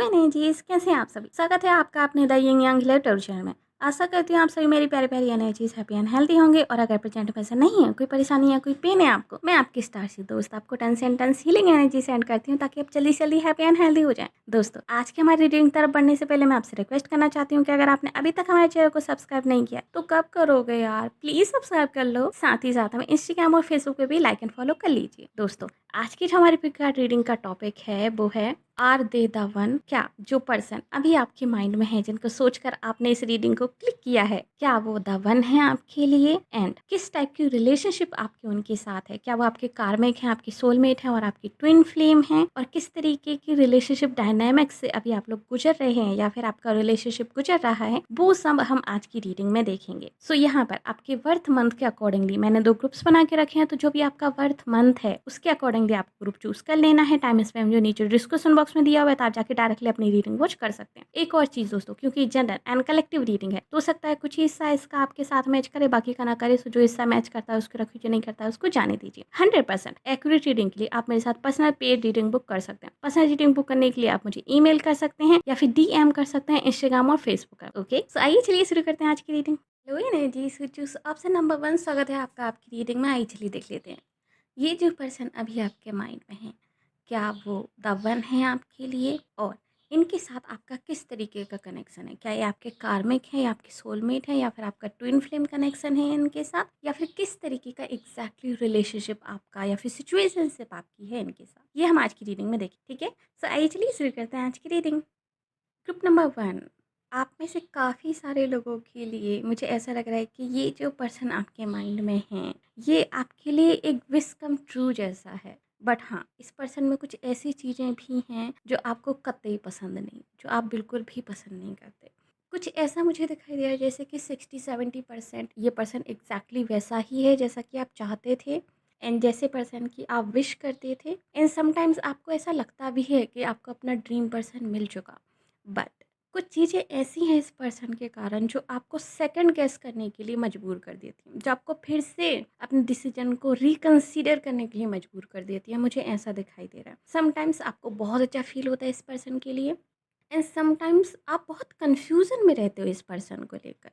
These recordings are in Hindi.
एनर्जीज, कैसे हैं आप सभी। स्वागत है आपका अपने the young young letter channel में। आशा करती हूँ आप सभी मेरी प्यारे प्यारी एनर्जीज हैप्पी एंड हेल्थी होंगे। और अगर प्रेजेंट में ऐसा नहीं है, कोई परेशानी या कोई पेन है आपको, मैं आपकी स्टार सी दोस्त आपको tons and tons healing energy send करती हूँ ताकि आप जल्दी से जल्दी हैप्पी एंड हेल्थी हो जाए। दोस्तों, आज की हमारी रीडिंग तरफ बढ़ने से पहले मैं आपसे रिक्वेस्ट करना चाहती हूँ कि अगर आपने अभी तक हमारे चैनल को सब्सक्राइब नहीं किया तो कब करोगे यार, प्लीज सब्सक्राइब कर लो। साथ ही साथ हमें इंस्टाग्राम और फेसबुक पे भी लाइक एंड फॉलो कर लीजिए। दोस्तों, आज की जो हमारी पिक कार्ड रीडिंग का टॉपिक है वो है आर दे द वन। क्या जो पर्सन अभी आपके माइंड में है, जिनको सोचकर आपने इस रीडिंग को क्लिक किया है, क्या वो द वन है आपके लिए? एंड किस टाइप की रिलेशनशिप आपकी उनके साथ है? क्या वो आपके कार्मिक है, आपकी सोलमेट है और आपकी ट्विन फ्लेम है? और किस तरीके की रिलेशनशिप डायनामिक्स से अभी आप लोग गुजर रहे हैं या फिर आपका रिलेशनशिप गुजर रहा है, वो सब हम आज की रीडिंग में देखेंगे। सो यहाँ पर आपके वर्थ मंथ के अकॉर्डिंगली मैंने 2 ग्रुप्स बना के रखे हैं, तो जो भी आपका वर्थ मंथ है उसके अकॉर्डिंगली आप ग्रुप चूज कर लेना है। टाइम स्पैम जो नीचे डिस्क्रिप्शन बॉक्स में दिया हुआ है, तो आप जाके डायरेक्टली अपनी रीडिंग वॉच कर सकते हैं। एक और चीज दोस्तों, क्योंकि जनरल एंड कलेक्टिव रीडिंग है तो हो सकता है कुछ हिस्सा इसका आपके साथ मैच करे, बाकी का ना करे। सो जो हिस्सा मैच करता है उसको रखिए, जो नहीं करता है उसको जाने दीजिए। 100% एक्यूरेट रीडिंग के लिए आप मेरे साथ पर्सनल पेड रीडिंग बुक कर सकते हैं। पर्सनल रीडिंग बुक करने के लिए आप मुझे ईमेल कर सकते हैं या फिर डीएम कर सकते हैं इंस्टाग्राम और फेसबुक पर। ओके, सो आइए चलिए शुरू करते हैं आज की reading. Hello energy, choose option number 1। स्वागत है आपका आपकी रीडिंग में। आइए चलिए देख लेते हैं ये जो पर्सन अभी आपके माइंड में है, क्या वो द वन है आपके लिए? और इनके साथ आपका किस तरीके का कनेक्शन है? क्या ये आपके कार्मिक है या आपके सोलमेट है या फिर आपका ट्विन फ्लेम कनेक्शन है इनके साथ, या फिर किस तरीके का एग्जैक्टली रिलेशनशिप आपका या फिर सिचुएशनशिप आपकी है इनके साथ, ये हम आज की रीडिंग में देखें। ठीक है, सो आइए चलिए शुरू करते हैं आज की रीडिंग। ग्रुप नंबर 1, आप में से काफ़ी सारे लोगों के लिए मुझे ऐसा लग रहा है कि ये जो पर्सन आपके माइंड में है, ये आपके लिए एक विश कम ट्रू जैसा है। बट हाँ, इस पर्सन में कुछ ऐसी चीज़ें भी हैं जो आपको कतई पसंद नहीं, जो आप बिल्कुल भी पसंद नहीं करते। कुछ ऐसा मुझे दिखाई दे रहा है जैसे कि 60-70% ये पर्सन एग्जैक्टली वैसा ही है जैसा कि आप चाहते थे एंड जैसे पर्सन की आप विश करते थे। एंड समटाइम्स आपको ऐसा लगता भी है कि आपको अपना ड्रीम पर्सन मिल चुका। बट कुछ चीज़ें ऐसी हैं इस पर्सन के कारण जो आपको सेकंड गेस करने के लिए मजबूर कर देती हैं, जो आपको फिर से अपने डिसीजन को रिकंसीडर करने के लिए मजबूर कर देती है। मुझे ऐसा दिखाई दे रहा है। समटाइम्स आपको बहुत अच्छा फील होता है इस पर्सन के लिए एंड समटाइम्स आप बहुत कंफ्यूजन में रहते हो इस पर्सन को लेकर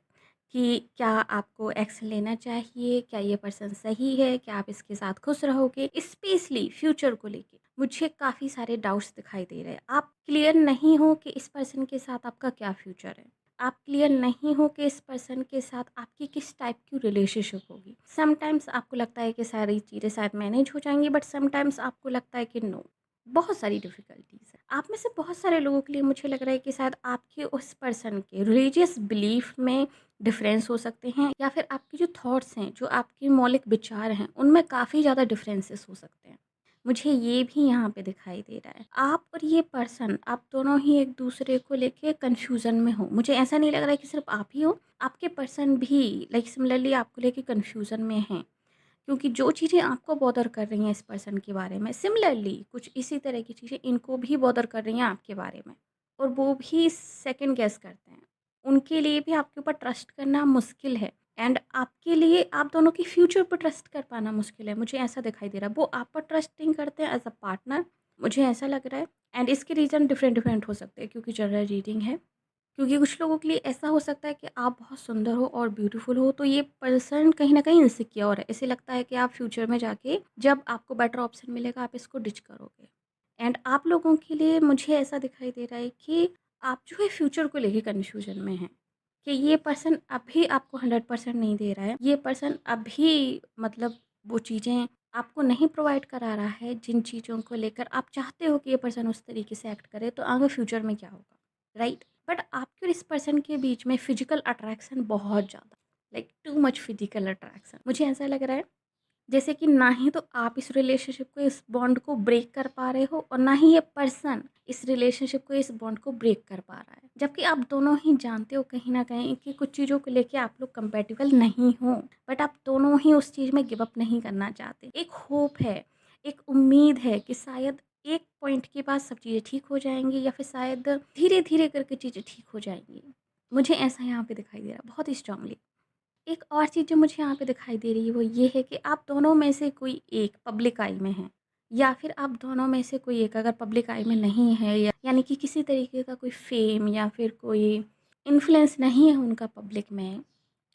कि क्या आपको एक्शन लेना चाहिए, क्या ये पर्सन सही है, क्या आप इसके साथ खुश रहोगे। स्पेशली फ्यूचर को लेके मुझे काफ़ी सारे डाउट्स दिखाई दे रहे हैं। आप क्लियर नहीं हो कि इस पर्सन के साथ आपका क्या फ्यूचर है। आप क्लियर नहीं हो कि इस पर्सन के साथ आपकी किस टाइप की रिलेशनशिप होगी। समटाइम्स आपको लगता है कि सारी चीज़ें शायद मैनेज हो जाएंगी, बट समटाइम्स आपको लगता है कि नो, बहुत सारी डिफ़िकल्टीज़ है। आप में से बहुत सारे लोगों के लिए मुझे लग रहा है कि शायद आपके उस पर्सन के रिलीजियस बिलीफ में डिफरेंस हो सकते हैं, या फिर आपके जो थॉट्स हैं, जो आपके मौलिक विचार हैं, उनमें काफ़ी ज़्यादा डिफरेंसेस हो सकते हैं। मुझे ये भी यहाँ पे दिखाई दे रहा है। आप और ये पर्सन, आप दोनों ही एक दूसरे को लेके कन्फ्यूज़न में हो। मुझे ऐसा नहीं लग रहा है कि सिर्फ आप ही हो, आपके पर्सन भी लाइक सिमिलरली आपको लेके कन्फ्यूज़न में हैं। क्योंकि जो चीज़ें आपको बॉदर कर रही हैं इस पर्सन के बारे में, सिमिलरली कुछ इसी तरह की चीज़ें इनको भी बॉदर कर रही हैं आपके बारे में, और वो भी सेकंड गेस करते हैं। उनके लिए भी आपके ऊपर ट्रस्ट करना मुश्किल है एंड आपके लिए आप दोनों की फ्यूचर पर ट्रस्ट कर पाना मुश्किल है। मुझे ऐसा दिखाई दे रहा है। वो आप पर ट्रस्ट नहीं करते हैं एज अ पार्टनर, मुझे ऐसा लग रहा है। एंड इसके रीज़न डिफरेंट डिफरेंट हो सकते हैं क्योंकि जनरल रीडिंग है। क्योंकि कुछ लोगों के लिए ऐसा हो सकता है कि आप बहुत सुंदर हो और ब्यूटीफुल हो, तो ये पर्सन कहीं ना कहीं इनसिक्योर है। इसे लगता है कि आप फ्यूचर में जाके जब आपको बेटर ऑप्शन मिलेगा आप इसको डिच करोगे। एंड आप लोगों के लिए मुझे ऐसा दिखाई दे रहा है कि आप जो है फ्यूचर को लेके कन्फ्यूजन में हैं कि ये पर्सन अभी आपको 100% नहीं दे रहा है। ये पर्सन अभी मतलब वो चीज़ें आपको नहीं प्रोवाइड करा रहा है जिन चीज़ों को लेकर आप चाहते हो कि ये पर्सन उस तरीके से एक्ट करे, तो आगे फ्यूचर में क्या होगा, राइट? बट आपके और इस पर्सन के बीच में फिजिकल अट्रैक्शन बहुत ज़्यादा, like too much physical attraction. मुझे ऐसा लग रहा है जैसे कि ना ही तो आप इस रिलेशनशिप को, इस बॉन्ड को ब्रेक कर पा रहे हो, और ना ही ये पर्सन इस रिलेशनशिप को, इस बॉन्ड को ब्रेक कर पा रहा है। जबकि आप दोनों ही जानते हो कहीं ना कहीं कि कुछ चीज़ों को लेके आप लोग कंपेटिबल नहीं हो, बट आप दोनों ही उस चीज़ में गिव अप नहीं करना चाहते। एक होप है, एक उम्मीद है कि शायद एक पॉइंट के बाद सब चीज़ें ठीक हो जाएंगी, या फिर शायद धीरे धीरे करके चीज़ें ठीक हो जाएंगी। मुझे ऐसा यहाँ पे दिखाई दे रहा है बहुत ही स्ट्रांगली। एक और चीज़ जो मुझे यहाँ पे दिखाई दे रही है वो ये है कि आप दोनों में से कोई एक पब्लिक आई में है, या फिर आप दोनों में से कोई एक अगर पब्लिक आई में नहीं है, या यानी कि किसी तरीके का कोई फेम या फिर कोई इन्फ्लुएंस नहीं है उनका पब्लिक में,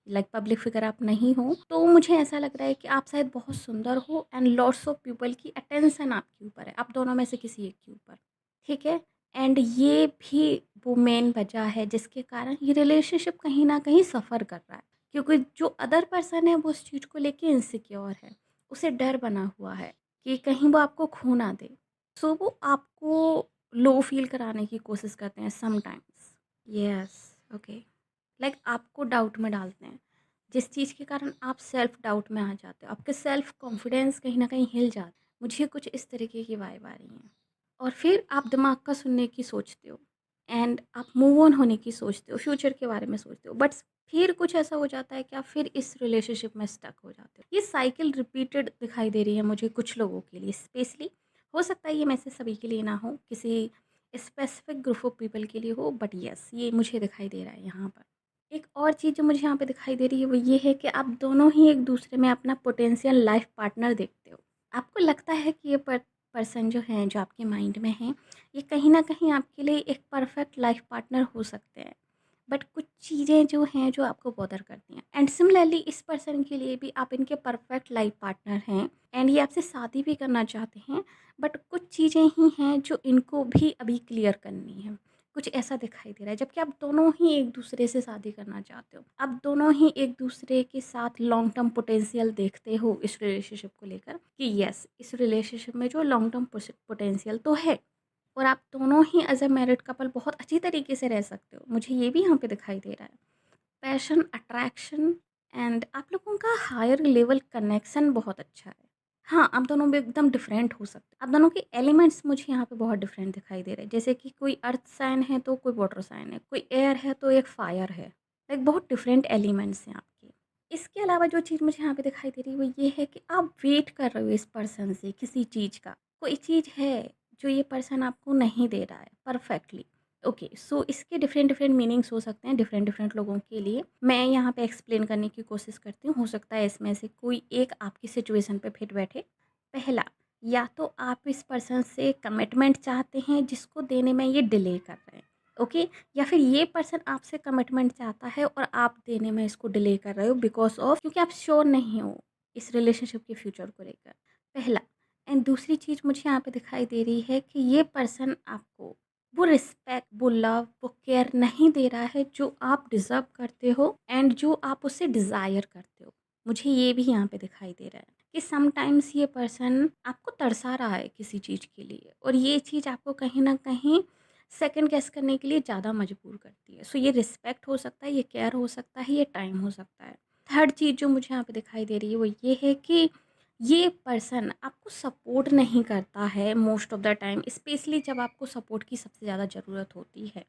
लाइक पब्लिक फिगर आप नहीं हो, तो मुझे ऐसा लग रहा है कि आप शायद बहुत सुंदर हो एंड लॉट्स ऑफ पीपल की अटेंशन आपके ऊपर है, आप दोनों में से किसी एक के ऊपर, ठीक है। एंड ये भी वो मेन वजह है जिसके कारण ये रिलेशनशिप कहीं ना कहीं सफ़र कर रहा है, क्योंकि जो अदर पर्सन है वो उस चीज़ को लेके इनसिक्योर है, उसे डर बना हुआ है कि कहीं वो आपको खो ना दे। सो वो आपको लो फील कराने की कोशिश करते हैं समटाइम्स। यस। ओके। लाइक आपको डाउट में डालते हैं, जिस चीज़ के कारण आप सेल्फ डाउट में आ जाते हो, आपके सेल्फ कॉन्फिडेंस कहीं ना कहीं हिल जाता है। मुझे कुछ इस तरीके की वाइब आ रही हैं। और फिर आप दिमाग का सुनने की सोचते हो एंड आप मूव ऑन होने की सोचते हो, फ्यूचर के बारे में सोचते हो, बट फिर कुछ ऐसा हो जाता है कि आप फिर इस रिलेशनशिप में स्टक हो जाते हो। ये साइकिल रिपीटेड दिखाई दे रही है मुझे कुछ लोगों के लिए स्पेशली। हो सकता है ये मैसेज सभी के लिए ना हो, किसी स्पेसिफिक ग्रुप ऑफ पीपल के लिए हो, बट यस ये मुझे दिखाई दे रहा है यहाँ पर। एक और चीज़ जो मुझे यहाँ पे दिखाई दे रही है वो ये है कि आप दोनों ही एक दूसरे में अपना पोटेंशियल लाइफ पार्टनर देखते हो। आपको लगता है कि ये पर्सन जो है, जो आपके माइंड में है, ये कहीं ना कहीं आपके लिए एक परफेक्ट लाइफ पार्टनर हो सकते हैं, बट कुछ चीज़ें जो हैं जो आपको बॉदर करती हैं। एंड सिमिलरली इस पर्सन के लिए भी आप इनके परफेक्ट लाइफ पार्टनर हैं एंड ये आपसे शादी भी करना चाहते हैं, बट कुछ चीज़ें ही हैं जो इनको भी अभी क्लियर करनी है। कुछ ऐसा दिखाई दे रहा है, जबकि आप दोनों ही एक दूसरे से शादी करना चाहते हो, आप दोनों ही एक दूसरे के साथ लॉन्ग टर्म पोटेंशियल देखते हो इस रिलेशनशिप को लेकर, कि यस इस रिलेशनशिप में जो लॉन्ग टर्म पोटेंशियल तो है, और आप दोनों ही एज अ मैरिड कपल बहुत अच्छी तरीके से रह सकते हो, मुझे ये भी यहाँ पे दिखाई दे रहा है। पैशन, अट्रैक्शन एंड आप लोगों का हायर लेवल कनेक्शन बहुत अच्छा है। हाँ, आप दोनों में एकदम डिफरेंट हो सकते हैं। आप दोनों के एलिमेंट्स मुझे यहाँ पे बहुत डिफरेंट दिखाई दे रहे हैं। जैसे कि कोई अर्थ साइन है तो कोई वाटर साइन है, कोई एयर है तो एक फायर है। लाइक बहुत डिफरेंट एलिमेंट्स हैं आपके। इसके अलावा जो चीज़ मुझे यहाँ पे दिखाई दे रही है वो ये है कि आप वेट कर रहे हो इस पर्सन से किसी चीज़ का। कोई चीज़ है जो ये पर्सन आपको नहीं दे रहा है परफेक्टली। ओके, सो इसके डिफरेंट डिफरेंट मीनिंग्स हो सकते हैं डिफरेंट डिफरेंट लोगों के लिए। मैं यहाँ पे एक्सप्लेन करने की कोशिश करती हूँ, हो सकता है इसमें से कोई एक आपकी सिचुएशन पे फिट बैठे। पहला, या तो आप इस पर्सन से कमिटमेंट चाहते हैं जिसको देने में ये डिले कर रहे हैं, ओके। या फिर ये पर्सन आपसे कमिटमेंट चाहता है और आप देने में इसको डिले कर रहे हो बिकॉज ऑफ क्योंकि आप श्योर नहीं हो इस रिलेशनशिप के फ्यूचर को लेकर। पहला। एंड दूसरी चीज़ मुझे यहाँ पे दिखाई दे रही है कि ये पर्सन आपको वो रिस्पेक्ट, वो लव, वो केयर नहीं दे रहा है जो आप डिज़र्व करते हो एंड जो आप उससे डिज़ायर करते हो। मुझे ये भी यहाँ पे दिखाई दे रहा है कि समटाइम्स ये पर्सन आपको तरसा रहा है किसी चीज़ के लिए, और ये चीज़ आपको कहीं न कहीं सेकंड गेस करने के लिए ज़्यादा मजबूर करती है। सो ये रिस्पेक्ट हो सकता है, ये केयर हो सकता है, ये टाइम हो सकता है। थर्ड चीज़ जो मुझे यहाँ पे दिखाई दे रही है वो ये है कि ये पर्सन आपको सपोर्ट नहीं करता है most of the time, specially जब आपको सपोर्ट की सबसे ज़्यादा ज़रूरत होती है।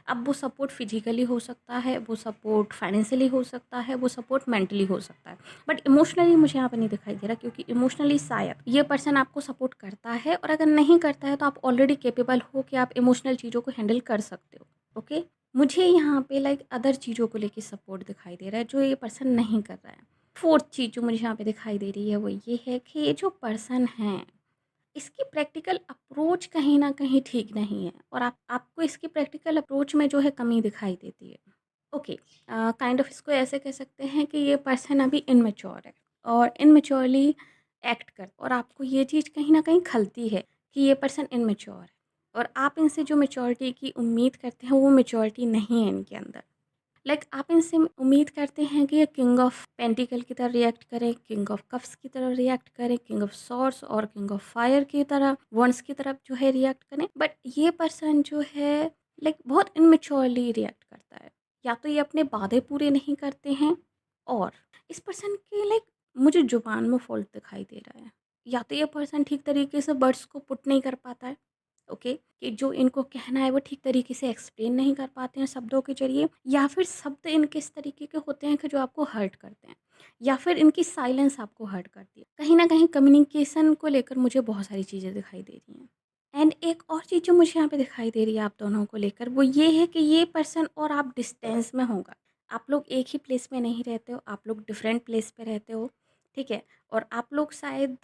अब वो सपोर्ट फिजिकली हो सकता है, वो सपोर्ट फाइनेंशियली हो सकता है, वो सपोर्ट मेंटली हो सकता है, बट इमोशनली मुझे यहाँ पे नहीं दिखाई दे रहा, क्योंकि इमोशनली शायद ये पर्सन आपको सपोर्ट करता है, और अगर नहीं करता है तो आप ऑलरेडी केपेबल हो कि आप इमोशनल चीज़ों को हैंडल कर सकते हो, ओके। मुझे यहाँ पे लाइक अदर चीज़ों को लेके सपोर्ट दिखाई दे रहा है जो ये पर्सन नहीं कर रहा है। फोर्थ चीज़ जो मुझे यहाँ पे दिखाई दे रही है वो ये है कि ये जो पर्सन है इसकी प्रैक्टिकल अप्रोच कहीं न कहीं ठीक नहीं है, और आपको इसकी प्रैक्टिकल अप्रोच में जो है कमी दिखाई देती है। ओके, काइंड ऑफ इसको ऐसे कह सकते हैं कि ये पर्सन अभी इनमैच्योर है और इनमैच्योरली एक्ट कर, और आपको ये चीज़ कहीं न कहीं खलती है कि ये पर्सन इनमैच्योर है, और आप इनसे जो मैच्योरिटी की उम्मीद करते हैं वो मैच्योरिटी नहीं है इनके अंदर। लाइक आप इनसे उम्मीद करते हैं कि ये किंग ऑफ पेंटिकल की तरह रिएक्ट करें, किंग ऑफ कप्स की तरह रिएक्ट करें, किंग ऑफ सॉर्ड्स और किंग ऑफ फायर की तरह, वंस की तरफ जो है रिएक्ट करें, बट ये पर्सन जो है लाइक बहुत इनमेच्योरली रिएक्ट करता है। या तो ये अपने वादे पूरे नहीं करते हैं, और इस पर्सन के लाइक मुझे जुबान में फॉल्ट दिखाई दे रहा है। या तो ये पर्सन ठीक तरीके से वर्ड्स को पुट नहीं कर पाता है, ओके, कि जो इनको कहना है वो ठीक तरीके से एक्सप्लेन नहीं कर पाते हैं शब्दों के ज़रिए, या फिर शब्द इनके इस तरीके के होते हैं कि जो आपको हर्ट करते हैं, या फिर इनकी साइलेंस आपको हर्ट करती है। कहीं न कहीं कम्युनिकेशन को लेकर मुझे बहुत सारी चीज़ें दिखाई दे रही हैं। एंड एक और चीज़ जो मुझे यहाँ पे दिखाई दे रही है आप दोनों को लेकर वो ये है कि ये पर्सन और आप डिस्टेंस में होगा। आप लोग एक ही प्लेस में नहीं रहते हो, आप लोग डिफरेंट प्लेस पे रहते हो, ठीक है? और आप लोग शायद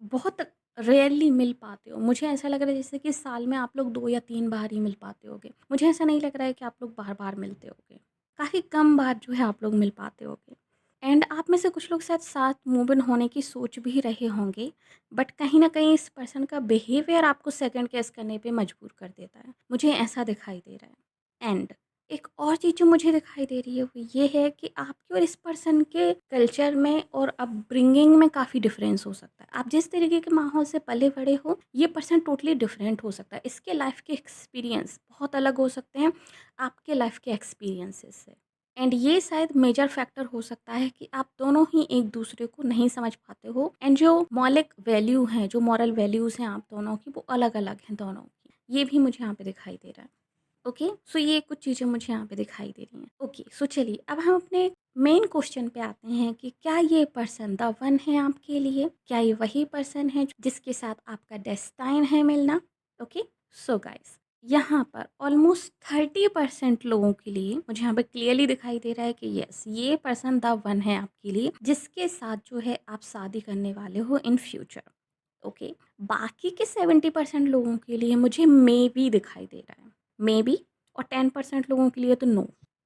बहुत रेयरली मिल पाते हो। मुझे ऐसा लग रहा है जैसे कि साल में आप लोग 2 या 3 बार ही मिल पाते होगे। मुझे ऐसा नहीं लग रहा है कि आप लोग बार-बार मिलते होगे। काफ़ी कम बार जो है आप लोग मिल पाते होगे। एंड आप में से कुछ लोग शायद साथ मूव इन होने की सोच भी रहे होंगे, बट कहीं न कहीं इस पर्सन का बिहेवियर आपको सेकंड गेस करने पे मजबूर कर देता है। मुझे ऐसा दिखाई दे रहा है। एंड एक और चीज़ जो मुझे दिखाई दे रही है वो ये है कि आपके और इस पर्सन के कल्चर में और अपब्रिंगिंग में काफ़ी डिफरेंस हो सकता है। आप जिस तरीके के माहौल से पले बड़े हो, ये पर्सन टोटली डिफरेंट हो सकता है। इसके लाइफ के एक्सपीरियंस बहुत अलग हो सकते हैं आपके लाइफ के एक्सपीरियंसेस से। एंड ये शायद मेजर फैक्टर हो सकता है कि आप दोनों ही एक दूसरे को नहीं समझ पाते हो, एंड जो मौलिक वैल्यू हैं, जो मॉरल वैल्यूज़ हैं आप दोनों की, वो अलग अलग हैं दोनों की। ये भी मुझे यहाँ पे दिखाई दे रहा है। ओके, सो ये कुछ चीज़ें मुझे यहाँ पे दिखाई दे रही हैं। ओके, सो चलिए अब हम अपने मेन क्वेश्चन पे आते हैं कि क्या ये पर्सन द वन है आपके लिए? क्या ये वही पर्सन है जिसके साथ आपका डेस्टाइन है मिलना? ओके, सो गाइस, यहाँ पर ऑलमोस्ट 30% लोगों के लिए मुझे यहाँ पे क्लियरली दिखाई दे रहा है कि यस, ये पर्सन द वन है आपके लिए, जिसके साथ जो है आप शादी करने वाले हो इन फ्यूचर। ओके, बाकी के 70% लोगों के लिए मुझे मे बी दिखाई दे रहा है। मे बी, और 10% लोगों के लिए तो नो।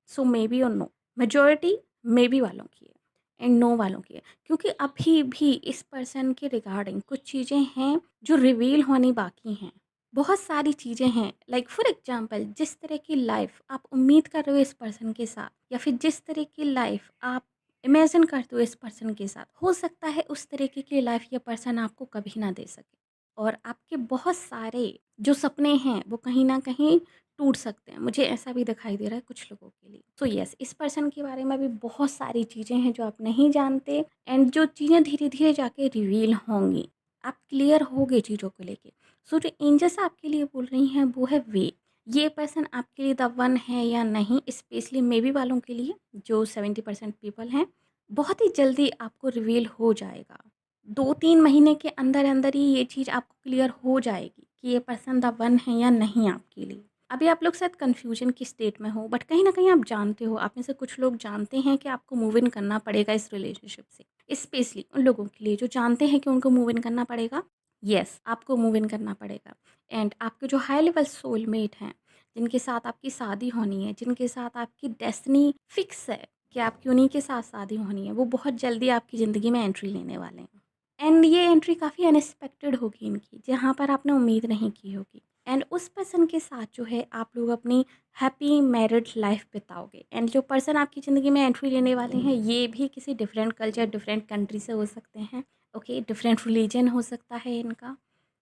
सो मे बी और नो, मेजॉरिटी मे बी वालों की है एंड नो वालों की है, क्योंकि अभी भी इस पर्सन के रिगार्डिंग कुछ चीज़ें हैं जो रिवील होनी बाकी हैं। बहुत सारी चीज़ें हैं, लाइक फॉर एग्जांपल, जिस तरह की लाइफ आप उम्मीद कर रहे हो इस पर्सन के साथ, या फिर जिस तरह की लाइफ आप इमेजिन करते हो इस पर्सन के साथ, हो सकता है उस तरीके की लाइफ ये पर्सन आपको कभी ना दे सके। और आपके बहुत सारे जो सपने हैं वो कहीं ना कहीं टूट सकते हैं। मुझे ऐसा भी दिखाई दे रहा है कुछ लोगों के लिए। सो यस, इस पर्सन के बारे में भी बहुत सारी चीज़ें हैं जो आप नहीं जानते, एंड जो चीज़ें धीरे धीरे जाके रिवील होंगी, आप क्लियर होगे चीज़ों को लेके। सो जो एंजल्स आपके लिए बोल रही हैं वो है वे, ये पर्सन आपके लिए द वन है या नहीं, स्पेशली मे बी वालों के लिए, जो 70% पीपल हैं, बहुत ही जल्दी आपको रिवील हो जाएगा। 2-3 महीने के अंदर अंदर ही ये चीज़ आपको क्लियर हो जाएगी कि ये पर्सन द वन है या नहीं आपके लिए। अभी आप लोग शायद कन्फ्यूजन की स्टेट में हो, बट कहीं ना कहीं आप जानते हो, आप में से कुछ लोग जानते हैं कि आपको मूव इन करना पड़ेगा इस रिलेशनशिप से। स्पेशली उन लोगों के लिए जो जानते हैं कि उनको मूव इन करना पड़ेगा। यस, आपको मूव इन करना पड़ेगा। एंड आपके जो हाई लेवल सोलमेट हैं, जिनके साथ आपकी शादी होनी है, जिनके साथ आपकी डेस्टिनी फिक्स है कि आपकी उन्हीं के साथ शादी होनी है, वो बहुत जल्दी आपकी ज़िंदगी में एंट्री लेने वाले हैं। एंड ये एंट्री काफ़ी अनएक्सपेक्टेड होगी इनकी, जहाँ पर आपने उम्मीद नहीं की होगी। एंड उस पर्सन के साथ जो है आप लोग अपनी हैप्पी मैरिड लाइफ बिताओगे। एंड जो पर्सन आपकी ज़िंदगी में एंट्री लेने वाले हैं, ये भी किसी डिफरेंट कल्चर, डिफरेंट कंट्री से हो सकते हैं। ओके, डिफरेंट रिलीजन हो सकता है इनका,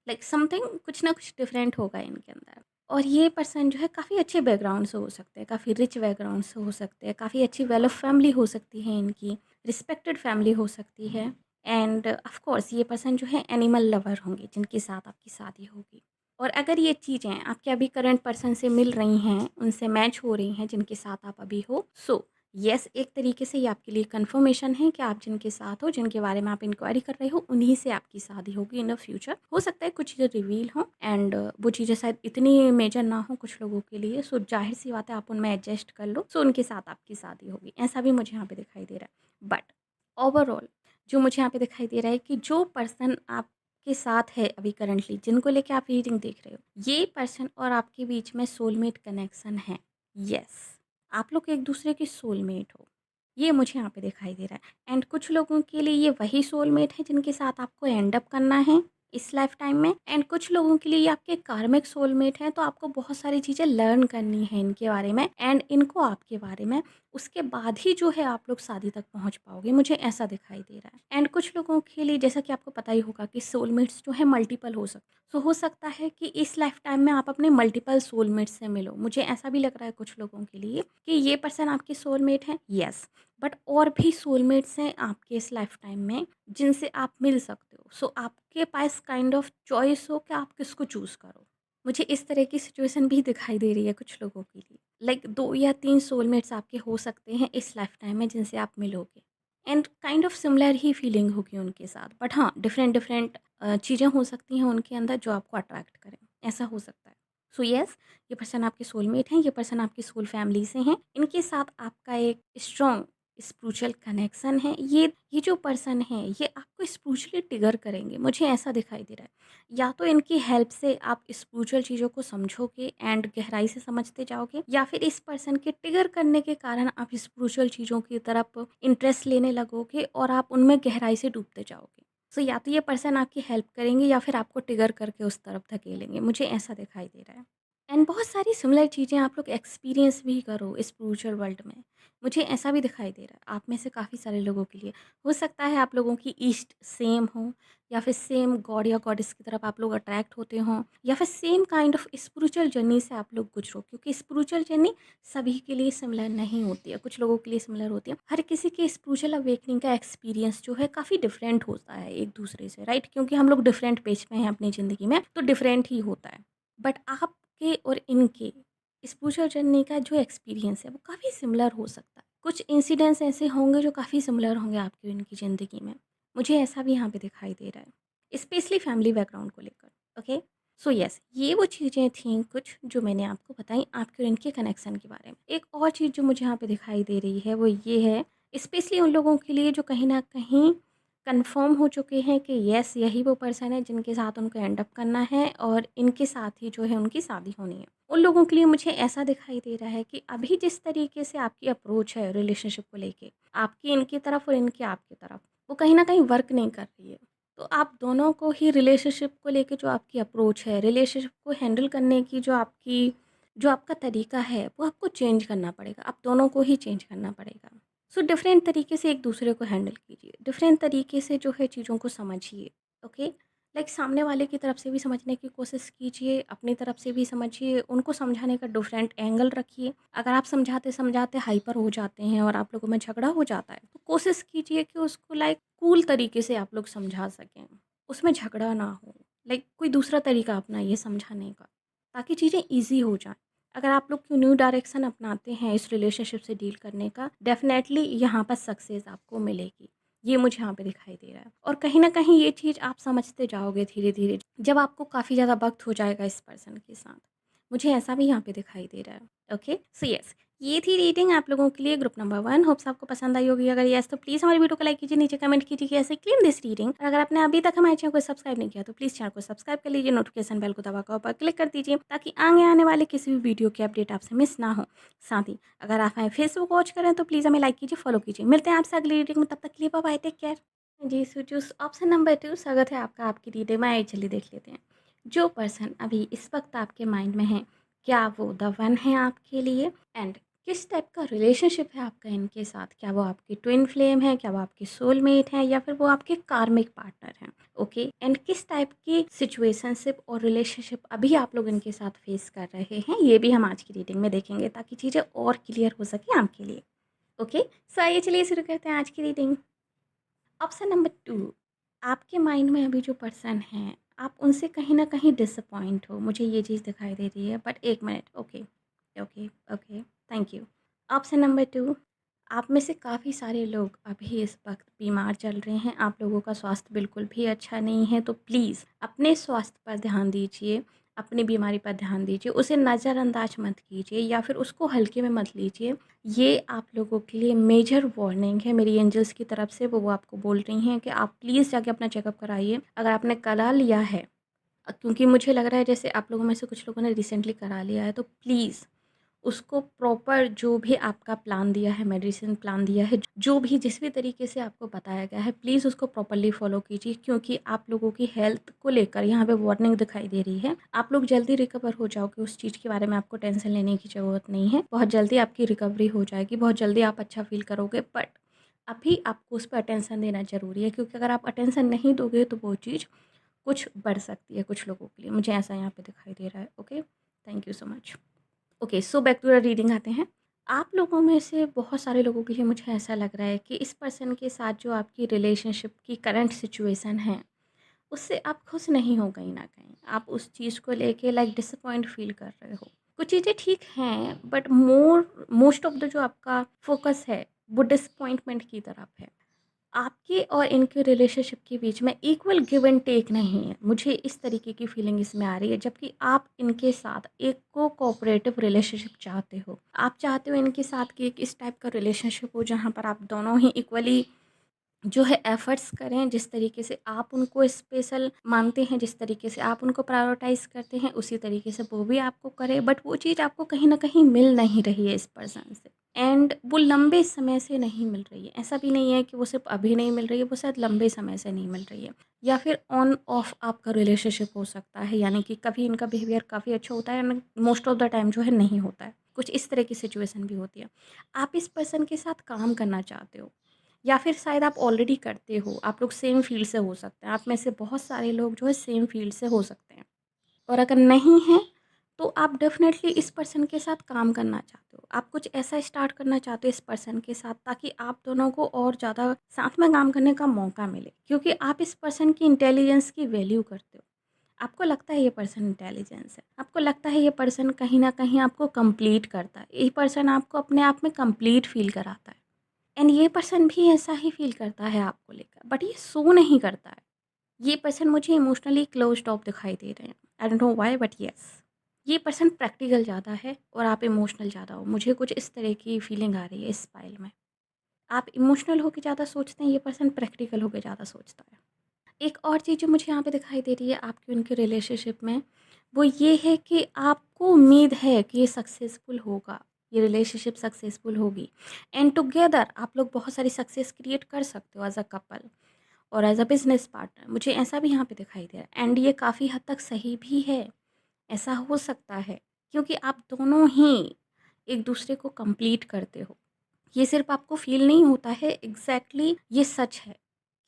लाइक समथिंग, कुछ ना कुछ डिफरेंट होगा इनके अंदर। और ये पर्सन जो है काफ़ी अच्छे बैकग्राउंड से हो सकते हैं, काफ़ी रिच बैकग्राउंड से हो सकते हैं, काफ़ी अच्छी वेल ऑफ फैमिली हो सकती है इनकी, रिस्पेक्टेड फैमिली हो सकती है। एंड ऑफ कोर्स ये पर्सन जो है एनिमल लवर होंगे जिनके साथ आपकी शादी होगी। और अगर ये चीज़ें आपके अभी करंट पर्सन से मिल रही हैं, उनसे मैच हो रही हैं जिनके साथ आप अभी हो, सो यस, एक तरीके से ये आपके लिए कंफर्मेशन है कि आप जिनके साथ हो, जिनके बारे में आप इंक्वायरी कर रहे हो, उन्हीं से आपकी शादी होगी इन द फ्यूचर। हो सकता है कुछ चीज़ें रिवील हों, एंड वो चीज़ें शायद इतनी मेजर ना हो कुछ लोगों के लिए, सो जाहिर सी बात है आप उनमें एडजस्ट कर लो, सो उनके साथ आपकी शादी होगी। ऐसा भी मुझे यहाँ पे दिखाई दे रहा है। बट ओवरऑल जो मुझे यहाँ पे दिखाई दे रहा है कि जो पर्सन आपके साथ है अभी करंटली, जिनको लेके आप रीडिंग देख रहे हो, ये पर्सन और आपके बीच में सोलमेट कनेक्शन है। यस, आप लोग एक दूसरे के सोलमेट हो, ये मुझे यहाँ पे दिखाई दे रहा है। एंड कुछ लोगों के लिए ये वही सोलमेट है जिनके साथ आपको एंड अप करना है इस लाइफ टाइम में। एंड कुछ लोगों के लिए ये आपके कार्मिक सोलमेट हैं, तो आपको बहुत सारी चीज़ें लर्न करनी है इनके बारे में एंड इनको आपके बारे में। उसके बाद ही जो है आप लोग शादी तक पहुंच पाओगे, मुझे ऐसा दिखाई दे रहा है। एंड कुछ लोगों के लिए, जैसा कि आपको पता ही होगा कि सोलमेट्स जो है मल्टीपल हो सकते, तो हो सकता है कि इस लाइफ टाइम में आप अपने मल्टीपल सोलमेट से मिलो। मुझे ऐसा भी लग रहा है कुछ लोगों के लिए कि ये पर्सन आपके सोलमेट हैं। यस, बट और भी सोलमेट्स हैं आपके इस लाइफ टाइम में जिनसे आप मिल सकते हो। सो आपके पास काइंड ऑफ चॉइस हो कि आप किसको चूज़ करो। मुझे इस तरह की सिचुएशन भी दिखाई दे रही है कुछ लोगों के लिए, लाइक 2 या 3 सोलमेट्स आपके हो सकते हैं इस लाइफ टाइम में जिनसे आप मिलोगे। And kind of similar he feeling होगी उनके साथ, बट हाँ, डिफरेंट डिफरेंट चीज़ें हो सकती हैं उनके अंदर जो आपको अट्रैक्ट करें, ऐसा हो सकता है। सो यस, ये पर्सन आपके सोलमेट हैं, ये पर्सन आपकी सोल फैमिली से हैं, इनके साथ आपका एक स्ट्रॉन्ग स्पिरिचुअल कनेक्शन है, ये जो पर्सन है ये आपको स्पिरिचुअली ट्रिगर करेंगे, मुझे ऐसा दिखाई दे रहा है। या तो इनकी हेल्प से आप स्पिरिचुअल चीज़ों को समझोगे एंड गहराई से समझते जाओगे, या फिर इस पर्सन के ट्रिगर करने के कारण आप स्पिरिचुअल चीज़ों की तरफ इंटरेस्ट लेने लगोगे और आप उनमें गहराई से डूबते जाओगे। सो या तो ये पर्सन आपकी हेल्प करेंगे या फिर आपको ट्रिगर करके उस तरफ धकेलेंगे, मुझे ऐसा दिखाई दे रहा है। एंड बहुत सारी सिमिलर चीज़ें आप लोग एक्सपीरियंस भी करो स्पिरिचुअल वर्ल्ड में, मुझे ऐसा भी दिखाई दे रहा है। आप में से काफ़ी सारे लोगों के लिए हो सकता है आप लोगों की ईस्ट सेम हो, या फिर सेम गॉड या गॉडेस की तरफ आप लोग अट्रैक्ट होते हों, या फिर same kind of spiritual journey से आप लोग गुजरो, क्योंकि स्पिरिचुअल जर्नी सभी के लिए सिमिलर नहीं होती है, कुछ लोगों के लिए सिमिलर होती है। हर किसी के स्पिरिचुअल अवेकनिंग का एक्सपीरियंस जो है काफ़ी डिफरेंट होता है एक दूसरे से, राइट? क्योंकि हम लोग डिफरेंट पेज पे हैं अपनी ज़िंदगी में, तो डिफरेंट ही होता है। बट आपके और इनके स्पिरिचुअल जर्नी का जो एक्सपीरियंस है वो काफ़ी सिमिलर हो सकता है। कुछ इंसिडेंट्स ऐसे होंगे जो काफ़ी सिमिलर होंगे आपकी और इनकी ज़िंदगी में, मुझे ऐसा भी यहाँ पे दिखाई दे रहा है, स्पेशली फैमिली बैकग्राउंड को लेकर। ओके, सो यस, ये वो चीज़ें थीं कुछ जो मैंने आपको बताई आपके और इनके कनेक्शन के बारे में। एक और चीज़ जो मुझे यहाँ पे दिखाई दे रही है वो ये है, स्पेशली उन लोगों के लिए जो कहीं ना कहीं कंफर्म हो चुके हैं कि यस यही वो पर्सन है जिनके साथ उनको एंड अप करना है और इनके साथ ही जो है उनकी शादी होनी है। उन लोगों के लिए मुझे ऐसा दिखाई दे रहा है कि अभी जिस तरीके से आपकी अप्रोच है रिलेशनशिप को लेके, आपकी इनकी तरफ और इनकी आपकी तरफ, वो कहीं ना कहीं वर्क नहीं कर रही है। तो आप दोनों को ही रिलेशनशिप को लेके जो आपकी अप्रोच है, रिलेशनशिप को हैंडल करने की जो आपका तरीका है वो आपको चेंज करना पड़ेगा, आप दोनों को ही चेंज करना पड़ेगा। सो डिफरेंट तरीके से एक दूसरे को हैंडल कीजिए, डिफरेंट तरीके से जो है चीज़ों को समझिए। ओके, लाइक सामने वाले की तरफ से भी समझने की कोशिश कीजिए, अपनी तरफ से भी समझिए, उनको समझाने का डिफरेंट एंगल रखिए। अगर आप समझाते समझाते हाइपर हो जाते हैं और आप लोगों में झगड़ा हो जाता है, तो कोशिश कीजिए कि उसको लाइक कूल तरीके से आप लोग समझा सकें, उसमें झगड़ा ना हो। लाइक कोई दूसरा तरीका अपनाइए समझाने का, ताकि चीज़ें ईजी हो जाएं। अगर आप लोग क्यों न्यू डायरेक्शन अपनाते हैं इस रिलेशनशिप से डील करने का, डेफिनेटली यहाँ पर सक्सेस आपको मिलेगी। ये मुझे यहाँ पे दिखाई दे रहा है, और कहीं न कहीं ये चीज़ आप समझते जाओगे धीरे-धीरे, जब आपको काफ़ी ज़्यादा वक़्त हो जाएगा इस पर्सन के साथ। मुझे ऐसा भी यहाँ पे दिखाई दे रहा है। ओके, सो येस, ये थी रीडिंग आप लोगों के लिए, ग्रुप नंबर 1। होप्स आपको पसंद आई होगी। अगर येस तो प्लीज़ हमारी वीडियो को लाइक कीजिए, नीचे कमेंट कीजिए कि ऐसे क्लेम दिस रीडिंग। और अगर आपने अभी तक हमारे चैनल को सब्सक्राइब नहीं किया तो प्लीज़ चैनल को सब्सक्राइब कर लीजिए, नोटिफिकेशन बेल को दबाकर ऊपर क्लिक कर दीजिए, ताकि आगे आने वाले किसी भी वीडियो की अपडेट आपसे मिस ना हो। साथ ही अगर आप हमें फेसबुक वॉच करें तो प्लीज़ हमें लाइक कीजिए, फॉलो कीजिए। मिलते हैं आपसे अगली रीडिंग में, तब तक के लिए बाय बाय, टेक केयर। जी, सो चूज़ ऑप्शन नंबर 2, स्वागत है आपका आपकी रीडिंग में। आइए चलिए देख लेते हैं, जो पर्सन अभी इस वक्त आपके माइंड में है, क्या वो द वन है आपके लिए? एंड किस टाइप का रिलेशनशिप है आपका इनके साथ? क्या वो आपकी ट्विन फ्लेम है, क्या वो आपकी सोलमेट है, या फिर वो आपके कार्मिक पार्टनर हैं? ओके, एंड किस टाइप की सिचुएशनशिप और रिलेशनशिप अभी आप लोग इनके साथ फेस कर रहे हैं, ये भी हम आज की रीडिंग में देखेंगे, ताकि चीज़ें और क्लियर हो सके आपके लिए। ओके, सो आइए चलिए शुरू करते हैं आज की रीडिंग। ऑप्शन नंबर 2, आपके माइंड में अभी जो पर्सन है, आप उनसे कहीं न कहीं डिसअपॉइंट हो, मुझे ये चीज़ दिखाई दे रही है। But 1 minute, okay, okay, okay, thank you. Option number 2, आप में से काफ़ी सारे लोग अभी इस वक़्त बीमार चल रहे हैं, आप लोगों का स्वास्थ्य बिल्कुल भी अच्छा नहीं है, तो प्लीज़ अपने स्वास्थ्य पर ध्यान दीजिए, अपनी बीमारी पर ध्यान दीजिए, उसे नज़रअंदाज मत कीजिए या फिर उसको हल्के में मत लीजिए। ये आप लोगों के लिए मेजर वार्निंग है मेरी एंजल्स की तरफ से, वो आपको बोल रही हैं कि आप प्लीज़ जाके अपना चेकअप कराइए। अगर आपने करा लिया है, क्योंकि मुझे लग रहा है जैसे आप लोगों में से कुछ लोगों ने रिसेंटली करा लिया है, तो प्लीज़ उसको प्रॉपर जो भी आपका प्लान दिया है, मेडिसिन प्लान दिया है, जो भी जिस भी तरीके से आपको बताया गया है, प्लीज़ उसको प्रॉपर्ली फ़ॉलो कीजिए, क्योंकि आप लोगों की हेल्थ को लेकर यहाँ पे वार्निंग दिखाई दे रही है। आप लोग जल्दी रिकवर हो जाओगे, उस चीज़ के बारे में आपको टेंशन लेने की ज़रूरत नहीं है। बहुत जल्दी आपकी रिकवरी हो जाएगी, बहुत जल्दी आप अच्छा फ़ील करोगे। बट अभी आपको उस पर अटेंशन देना ज़रूरी है, क्योंकि अगर आप अटेंशन नहीं दोगे तो वो चीज़ कुछ बढ़ सकती है कुछ लोगों के लिए। मुझे ऐसा यहाँ पे दिखाई दे रहा है। Okay, thank you so much. Okay, so back to the reading आते हैं। आप लोगों में से बहुत सारे लोगों के लिए मुझे ऐसा लग रहा है कि इस पर्सन के साथ जो आपकी रिलेशनशिप की करंट सिचुएशन है, उससे आप खुश नहीं हो कहीं न कहीं। आप उस चीज़ को लेके लाइक डिसअपॉइंट फ़ील कर रहे हो। कुछ चीज़ें ठीक हैं, बट मोस्ट ऑफ द जो आपका फ़ोकस है, वो डिसअपॉइंटमेंट की तरफ है। आपके और इनके रिलेशनशिप के बीच में इक्वल गिव एंड टेक नहीं है। मुझे इस तरीके की फीलिंग इसमें आ रही है, जबकि आप इनके साथ एक को कोऑपरेटिव रिलेशनशिप चाहते हो। आप चाहते हो इनके साथ कि एक इस टाइप का रिलेशनशिप हो जहाँ पर आप दोनों ही इक्वली जो है एफ़र्ट्स करें, जिस तरीके से आप उनको स्पेशल मानते हैं, जिस तरीके से आप उनको प्रायोरिटाइज़ करते हैं, उसी तरीके से वो भी आपको करें। बट वो चीज़ आपको कहीं न कहीं मिल नहीं रही है इस पर्सन से, एंड वो लंबे समय से नहीं मिल रही है। ऐसा भी नहीं है कि वो सिर्फ़ अभी नहीं मिल रही है, वो शायद लंबे समय से नहीं मिल रही है। या फिर ऑन ऑफ आपका रिलेशनशिप हो सकता है, यानी कि कभी इनका बिहेवियर काफ़ी अच्छा होता है and most of the time जो है नहीं होता है। कुछ इस तरह की सिचुएशन भी होती है। आप इस पर्सन के साथ काम करना चाहते हो, या फिर शायद आप ऑलरेडी करते हो, आप लोग सेम फील्ड से हो सकते हैं। आप में से बहुत सारे लोग जो है सेम फील्ड से हो सकते हैं, और अगर नहीं हैं, तो आप डेफ़िनेटली इस पर्सन के साथ काम करना चाहते हो। आप कुछ ऐसा स्टार्ट करना चाहते हो इस पर्सन के साथ, ताकि आप दोनों को और ज़्यादा साथ में काम करने का मौका मिले। क्योंकि आप इस पर्सन की इंटेलिजेंस की वैल्यू करते हो। आपको लगता है ये पर्सन इंटेलिजेंस है। आपको लगता है ये पर्सन कहीं न कहीं आपको कंप्लीट करता है। ये पर्सन आपको अपने आप में कंप्लीट फ़ील कराता है। एंड ये पर्सन भी ऐसा ही फ़ील करता है आपको लेकर, बट ये शो नहीं करता है। ये पर्सन मुझे इमोशनली क्लोज़्ड ऑफ दिखाई दे रहे हैं। I don't know why, but yes. ये पर्सन प्रैक्टिकल ज़्यादा है और आप इमोशनल ज़्यादा हो। मुझे कुछ इस तरह की फीलिंग आ रही है इस फाइल में। आप इमोशनल होके ज़्यादा सोचते हैं, ये पर्सन प्रैक्टिकल होके ज़्यादा सोचता है। एक और चीज़ जो मुझे यहाँ पे दिखाई दे रही है आपकी उनके रिलेशनशिप में, वो ये है कि आपको उम्मीद है कि ये सक्सेसफुल होगा, ये रिलेशनशिप सक्सेसफुल होगी, एंड टुगेदर आप लोग बहुत सारी सक्सेस क्रिएट कर सकते हो एज़ अ कपल और एज़ अ बिज़नेस पार्टनर। मुझे ऐसा भी यहाँ पे दिखाई दे रहा है, एंड ये काफ़ी हद तक सही भी है। ऐसा हो सकता है, क्योंकि आप दोनों ही एक दूसरे को कंप्लीट करते हो। ये सिर्फ़ आपको फ़ील नहीं होता है, एग्ज़ैक्टली ये सच है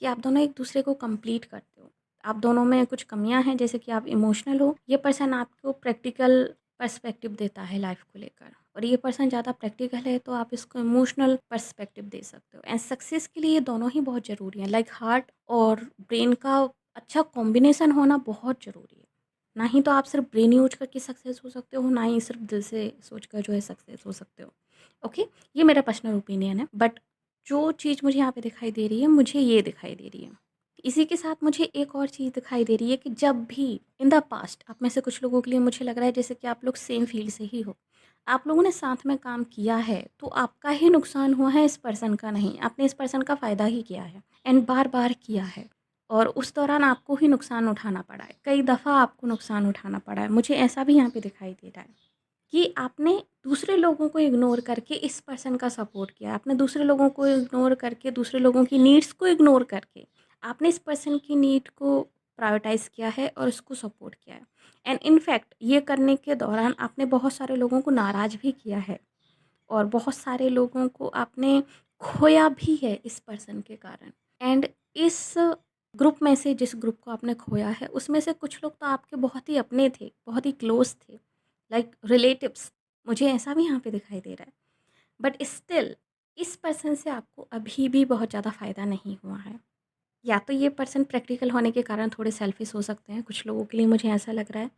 कि आप दोनों एक-दूसरे को कंप्लीट करते हो। आप दोनों में कुछ कमियाँ हैं, जैसे कि आप इमोशनल हो, ये पर्सन आपको प्रैक्टिकल पर्सपेक्टिव देता है लाइफ़ को लेकर, और ये पर्सन ज़्यादा प्रैक्टिकल है, तो आप इसको इमोशनल पर्सपेक्टिव दे सकते हो। एंड सक्सेस के लिए ये दोनों ही बहुत ज़रूरी हैं, लाइक हार्ट और ब्रेन का अच्छा कॉम्बिनेशन होना बहुत ज़रूरी है। ना ही तो आप सिर्फ़ ब्रेन यूज़ करके सक्सेस हो सकते हो, ना ही सिर्फ़ दिल से सोच कर जो है सक्सेस हो सकते हो। ओके? ये मेरा पर्सनल ओपिनियन है, बट जो चीज़ मुझे यहाँ पे दिखाई दे रही है, मुझे ये दिखाई दे रही है। इसी के साथ मुझे एक और चीज़ दिखाई दे रही है कि जब भी इन द पास्ट आप में से कुछ लोगों के लिए मुझे लग रहा है जैसे कि आप लोग सेम फील्ड से ही हो। आप लोगों ने साथ में काम किया है, तो आपका ही नुकसान हुआ है, इस पर्सन का नहीं। आपने इस पर्सन का फ़ायदा ही किया है, एंड बार-बार किया है, और उस दौरान आपको ही नुकसान उठाना पड़ा है। कई दफ़ा आपको नुकसान उठाना पड़ा है। मुझे ऐसा भी यहाँ पे दिखाई दे रहा है कि आपने दूसरे लोगों को इग्नोर करके इस पर्सन का सपोर्ट किया। आपने दूसरे लोगों को इग्नोर करके, दूसरे लोगों की नीड्स को इग्नोर करके, आपने इस पर्सन की नीड को प्रायोरिटाइज़ किया है और उसको सपोर्ट किया है। एंड इनफैक्ट ये करने के दौरान आपने बहुत सारे लोगों को नाराज़ भी किया है, और बहुत सारे लोगों को आपने खोया भी है इस पर्सन के कारण। एंड इस ग्रुप में से, जिस ग्रुप को आपने खोया है, उसमें से कुछ लोग तो आपके बहुत ही अपने थे, बहुत ही क्लोज़ थे, लाइक रिलेटिव्स। मुझे ऐसा भी यहाँ पे दिखाई दे रहा है। बट स्टिल इस पर्सन से आपको अभी भी बहुत ज़्यादा फ़ायदा नहीं हुआ है। या तो ये पर्सन प्रैक्टिकल होने के कारण थोड़े सेल्फिश हो सकते हैं कुछ लोगों के लिए, मुझे ऐसा लग रहा है।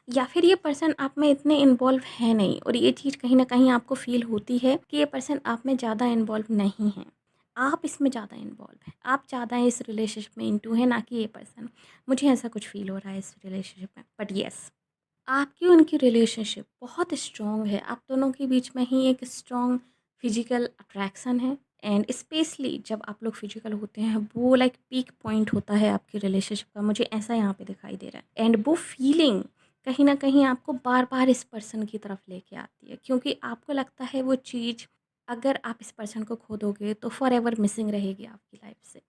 या फिर ये पर्सन आप में इतने इन्वॉल्व है नहीं, और ये चीज़ कहीं न कहीं आपको फ़ील होती है कि ये पर्सन आप में ज़्यादा इन्वॉल्व नहीं है। आप इसमें ज़्यादा इन्वॉल्व हैं। आप ज़्यादा इस रिलेशनशिप में इन्टू हैं, ना कि ये पर्सन। मुझे ऐसा कुछ फ़ील हो रहा है इस रिलेशनशिप में। बट येस, आपकी उनकी रिलेशनशिप बहुत स्ट्रॉन्ग है। आप दोनों के बीच में ही एक स्ट्रॉन्ग फिजिकल अट्रैक्शन है, एंड स्पेशली जब आप लोग फिजिकल होते हैं, वो लाइक पीक पॉइंट होता है आपकी रिलेशनशिप का। मुझे ऐसा यहाँ पे दिखाई दे रहा है, एंड वो फीलिंग कहीं ना कहीं आपको बार बार इस पर्सन की तरफ लेके आती है, क्योंकि आपको लगता है वो चीज़, अगर आप इस पर्सन को खो दोगे तो फॉर एवर मिसिंग रहेगी आपकी लाइफ से।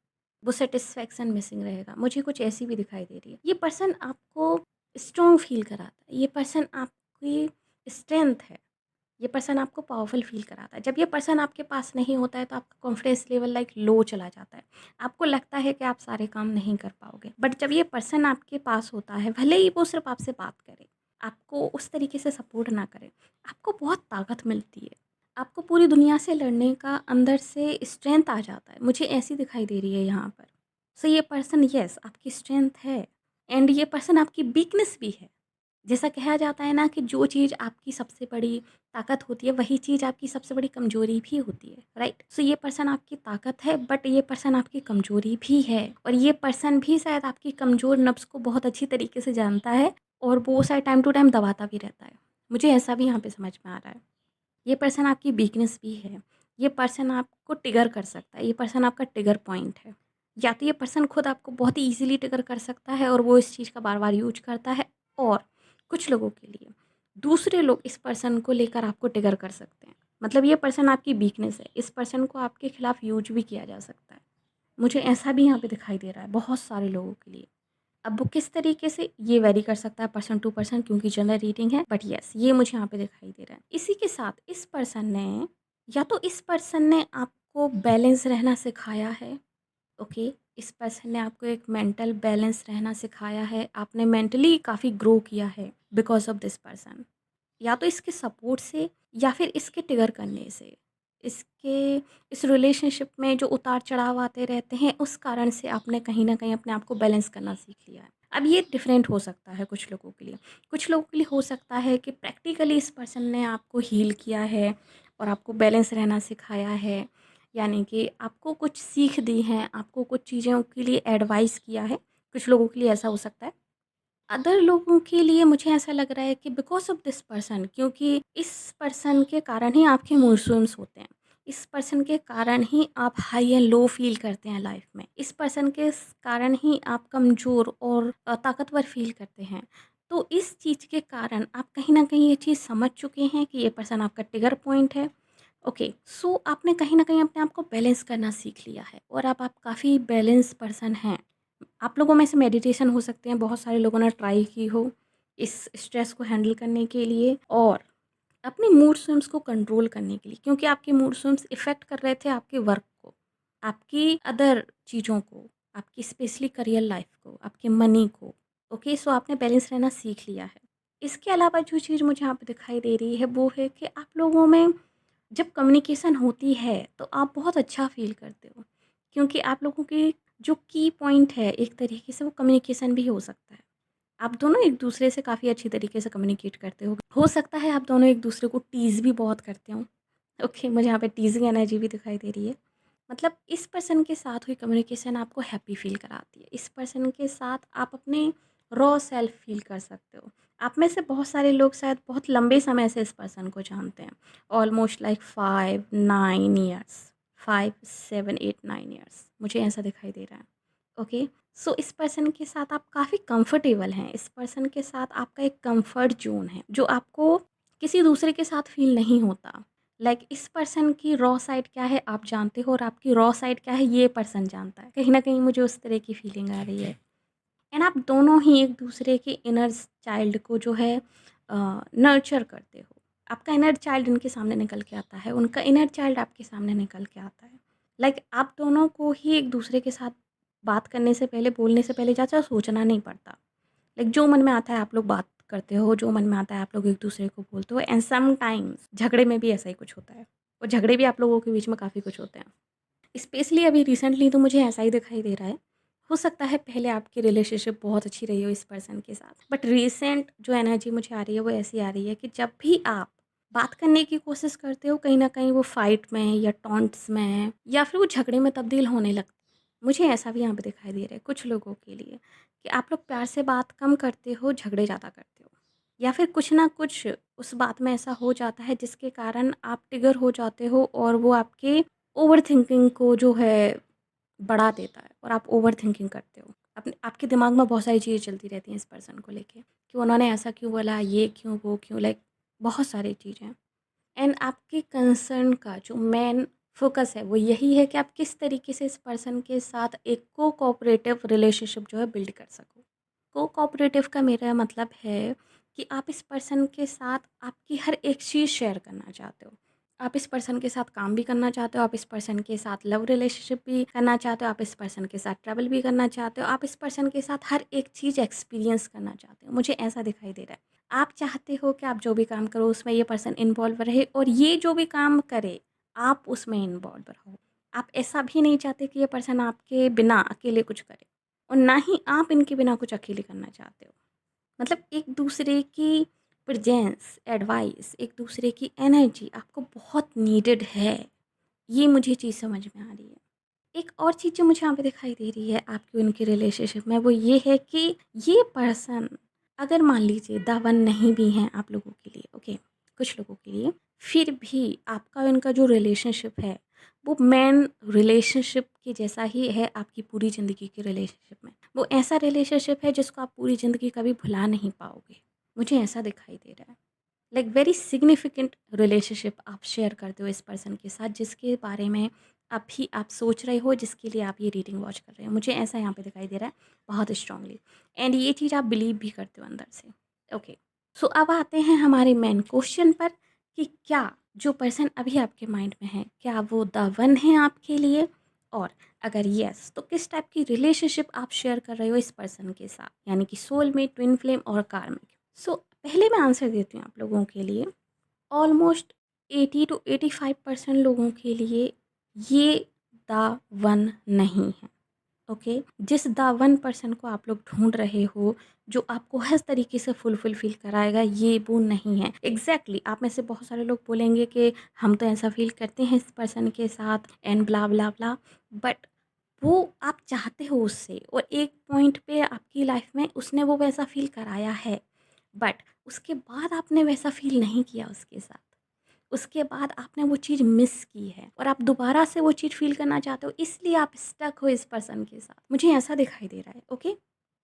वो सेटिस्फैक्शन मिसिंग रहेगा। मुझे कुछ ऐसी भी दिखाई दे रही है। ये पर्सन आपको स्ट्रॉन्ग फ़ील कराता है। ये पर्सन आपकी स्ट्रेंथ है। ये पर्सन आपको पावरफुल फ़ील कराता है। जब ये पर्सन आपके पास नहीं होता है, तो आपका कॉन्फिडेंस लेवल लाइक लो चला जाता है। आपको लगता है कि आप सारे काम नहीं कर पाओगे। बट जब ये पर्सन आपके पास होता है, भले ही वो सिर्फ़ आपसे बात करे, आपको उस तरीके से सपोर्ट ना करे, आपको बहुत ताकत मिलती है। आपको पूरी दुनिया से लड़ने का अंदर से स्ट्रेंथ आ जाता है। मुझे ऐसी दिखाई दे रही है यहाँ पर। सो ये पर्सन येस आपकी स्ट्रेंथ है, एंड ये पर्सन आपकी वीकनेस भी है। जैसा कहा जाता है ना कि जो चीज़ आपकी सबसे बड़ी ताकत होती है, वही चीज़ आपकी सबसे बड़ी कमज़ोरी भी होती है, राइट? सो ये पर्सन आपकी ताकत है, बट ये पर्सन आपकी कमज़ोरी भी है, और ये पर्सन भी शायद आपकी कमज़ोर नब्ज़ को बहुत अच्छी तरीके से जानता है, और वो शायद टाइम टू टाइम दबाता भी रहता है। मुझे ऐसा भी यहाँ पे समझ में आ रहा है। ये पर्सन आपकी वीकनेस भी है। ये पर्सन आपको ट्रिगर कर सकता है, ये पर्सन आपका ट्रिगर पॉइंट है। या तो ये पर्सन खुद आपको बहुत ही ईज़िली ट्रिगर कर सकता है और वो इस चीज़ का बार-बार यूज़ करता है, और कुछ लोगों के लिए दूसरे लोग इस पर्सन को लेकर आपको ट्रिगर कर सकते हैं। मतलब ये पर्सन आपकी वीकनेस है, इस पर्सन को आपके खिलाफ यूज़ भी किया जा सकता है। मुझे ऐसा भी यहाँ पे दिखाई दे रहा है बहुत सारे लोगों के लिए। अब वो किस तरीके से, ये वेरी कर सकता है पर्सन टू पर्सन, क्योंकि जनरल रीडिंग है, बट यस ये मुझे यहाँ पे दिखाई दे रहा है। इसी के साथ इस पर्सन ने, या तो इस पर्सन ने आपको बैलेंस रहना सिखाया है, ओके? इस पर्सन ने आपको एक मेंटल बैलेंस रहना सिखाया है, आपने मेंटली काफ़ी ग्रो किया है बिकॉज ऑफ दिस पर्सन। या तो इसके सपोर्ट से, या फिर इसके ट्रिगर करने से, इसके इस रिलेशनशिप में जो उतार चढ़ाव आते रहते हैं, उस कारण से आपने कहीं न कहीं अपने आप को बैलेंस करना सीख लिया है। अब ये डिफरेंट हो सकता है कुछ लोगों के लिए। कुछ लोगों के लिए हो सकता है कि प्रैक्टिकली इस पर्सन ने आपको हील किया है और आपको बैलेंस रहना सिखाया है। यानी कि आपको कुछ सीख दी हैं, आपको कुछ चीज़ों के लिए एडवाइस किया है। कुछ लोगों के लिए ऐसा हो सकता है। अदर लोगों के लिए मुझे ऐसा लग रहा है कि बिकॉज ऑफ दिस पर्सन, क्योंकि इस पर्सन के कारण ही आपके मूड स्विंग्स होते हैं। इस पर्सन के कारण ही आप हाई एंड लो फील करते हैं लाइफ में। इस पर्सन के कारण ही आप कमज़ोर और ताकतवर फील करते हैं। तो इस चीज़ के कारण आप कहीं ना कहीं ये चीज़ समझ चुके हैं कि ये पर्सन आपका ट्रिगर पॉइंट है। ओके, सो आपने कहीं ना कहीं अपने आप को बैलेंस करना सीख लिया है, और अब आप काफ़ी बैलेंस पर्सन हैं। आप लोगों में से मेडिटेशन हो सकते हैं, बहुत सारे लोगों ने ट्राई की हो इस स्ट्रेस को हैंडल करने के लिए और अपने मूड स्विंग्स को कंट्रोल करने के लिए, क्योंकि आपके मूड स्विंग्स इफ़ेक्ट कर रहे थे आपके वर्क को, आपकी अदर चीज़ों को, आपकी स्पेशली करियर लाइफ को, आपके मनी को। ओके, सो आपने बैलेंस रहना सीख लिया है। इसके अलावा जो चीज़ मुझे यहाँ पे दिखाई दे रही है वो है कि आप लोगों में जब कम्युनिकेशन होती है तो आप बहुत अच्छा फ़ील करते हो, क्योंकि आप लोगों की जो की पॉइंट है एक तरीके से वो कम्युनिकेशन भी हो सकता है। आप दोनों एक दूसरे से काफ़ी अच्छी तरीके से कम्युनिकेट करते हो सकता है आप दोनों एक दूसरे को टीज़ भी बहुत करते हो। ओके, मुझे यहाँ पे टीजिंग एनर्जी भी दिखाई दे रही है। मतलब इस पर्सन के साथ हुई कम्युनिकेशन आपको हैप्पी फील कराती है। इस पर्सन के साथ आप अपने रॉ सेल्फ फील कर सकते हो। आप में से बहुत सारे लोग शायद बहुत लंबे समय से इस पर्सन को जानते हैं, ऑलमोस्ट लाइक 5-9 ईयर्स, 5-7-8-9 ईयर्स, मुझे ऐसा दिखाई दे रहा है। ओके, सो इस पर्सन के साथ आप काफ़ी कंफर्टेबल हैं। इस पर्सन के साथ आपका एक कंफर्ट जोन है जो आपको किसी दूसरे के साथ फील नहीं होता। इस पर्सन की रॉ साइड क्या है आप जानते हो, और आपकी रॉ साइड क्या है ये पर्सन जानता है। कहीं न कहीं मुझे उस तरह की फीलिंग आ रही है। एंड आप दोनों ही एक दूसरे के इनर चाइल्ड को जो है नर्चर करते हो। आपका इनर चाइल्ड इनके सामने निकल के आता है, उनका इनर चाइल्ड आपके सामने निकल के आता है। आप दोनों को ही एक दूसरे के साथ बात करने से पहले, बोलने से पहले ज़्यादा सोचना नहीं पड़ता। जो मन में आता है आप लोग बात करते हो, जो मन में आता है आप लोग एक दूसरे को बोलते हो, एंड समटाइम्स झगड़े में भी ऐसा ही कुछ होता है, और झगड़े भी आप लोगों के बीच में काफ़ी कुछ होते हैं। स्पेशली अभी रिसेंटली तो मुझे ऐसा ही दिखाई दे रहा है। हो सकता है पहले आपकी रिलेशनशिप बहुत अच्छी रही हो इस पर्सन के साथ, बट रिसेंट जो एनर्जी मुझे आ रही है वो ऐसी आ रही है कि जब भी आप बात करने की कोशिश करते हो, कहीं न कहीं वो फाइट में या टॉन्ट्स में या फिर वो झगड़े में तब्दील होने लगता है। मुझे ऐसा भी यहाँ पे दिखाई दे रहा है कुछ लोगों के लिए, कि आप लोग प्यार से बात कम करते हो, झगड़े ज़्यादा करते हो। या फिर कुछ ना कुछ उस बात में ऐसा हो जाता है जिसके कारण आप ट्रिगर हो जाते हो, और वो आपके ओवरथिंकिंग को जो है बढ़ा देता है, और आप ओवरथिंकिंग करते हो। अपने आपके दिमाग में बहुत सारी चीज़ें चलती रहती हैं इस पर्सन को लेके, कि उन्होंने ऐसा क्यों बोला, ये क्यों, वो क्यों, बहुत सारी चीज़ें। एंड आपके कंसर्न का जो मेन फ़ोकस है वो यही है कि आप किस तरीके से इस पर्सन के साथ एक कोऑपरेटिव रिलेशनशिप जो है बिल्ड कर सको। कोऑपरेटिव का मेरा मतलब है कि आप इस पर्सन के साथ आपकी हर एक चीज़ शेयर करना चाहते हो। आप इस पर्सन के साथ काम भी करना चाहते हो, आप इस पर्सन के साथ लव रिलेशनशिप भी करना चाहते हो, आप इस पर्सन के साथ ट्रैवल भी करना चाहते हो, आप इस पर्सन के साथ हर एक चीज़ एक्सपीरियंस करना चाहते हो। मुझे ऐसा दिखाई दे रहा है। आप चाहते हो कि आप जो भी काम करो उसमें ये पर्सन इन्वॉल्व रहे, और ये जो भी काम करे आप उसमें इन्वॉल्व रहो। आप ऐसा भी नहीं चाहते कि ये पर्सन आपके बिना अकेले कुछ करे, और ना ही आप इनके बिना कुछ अकेले करना चाहते हो। मतलब एक दूसरे की प्रेजेंस, एडवाइस, एक दूसरे की एनर्जी आपको बहुत नीडेड है। ये मुझे चीज़ समझ में आ रही है। एक और चीज़ जो मुझे यहाँ पे दिखाई दे रही है आपकी उनकी रिलेशनशिप में, वो ये है कि ये पर्सन अगर मान लीजिए दावन नहीं भी हैं आप लोगों के लिए, ओके, कुछ लोगों के लिए, फिर भी आपका उनका जो रिलेशनशिप है वो मेन रिलेशनशिप के जैसा ही है आपकी पूरी ज़िंदगी की रिलेशनशिप में। वो ऐसा रिलेशनशिप है जिसको आप पूरी ज़िंदगी कभी भुला नहीं पाओगे। मुझे ऐसा दिखाई दे रहा है। लाइक वेरी सिग्निफिकेंट रिलेशनशिप आप शेयर करते हो इस पर्सन के साथ, जिसके बारे में अभी आप सोच रहे हो, जिसके लिए आप ये रीडिंग वॉच कर रहे हो। मुझे ऐसा यहाँ पे दिखाई दे रहा है बहुत स्ट्रांगली, एंड ये चीज़ आप बिलीव भी करते हो अंदर से। ओके, सो अब आते हैं हमारे मेन क्वेश्चन पर कि क्या जो पर्सन अभी आपके माइंड में है, क्या वो द वन है आपके लिए, और अगर यस तो किस टाइप की रिलेशनशिप आप शेयर कर रहे हो इस पर्सन के साथ, यानी कि सोलमेट, ट्विन फ्लेम और कार्मिक। सो पहले मैं आंसर देती हूँ आप लोगों के लिए। ऑलमोस्ट 80 to 85% लोगों के लिए ये द वन नहीं है। ओके, जिस द वन पर्सन को आप लोग ढूंढ रहे हो, जो आपको हर तरीके से फुलफिल फील कराएगा, ये वो नहीं है। एग्जैक्टली आप में से बहुत सारे लोग बोलेंगे कि हम तो ऐसा फील करते हैं इस पर्सन के साथ and blah blah blah, but वो आप चाहते हो उससे, और एक पॉइंट पे आपकी लाइफ में उसने वो वैसा फील कराया है, बट उसके बाद आपने वैसा फील नहीं किया उसके साथ। उसके बाद आपने वो चीज़ मिस की है और आप दोबारा से वो चीज़ फ़ील करना चाहते हो, इसलिए आप स्टक हो इस पर्सन के साथ। मुझे ऐसा दिखाई दे रहा है, ओके?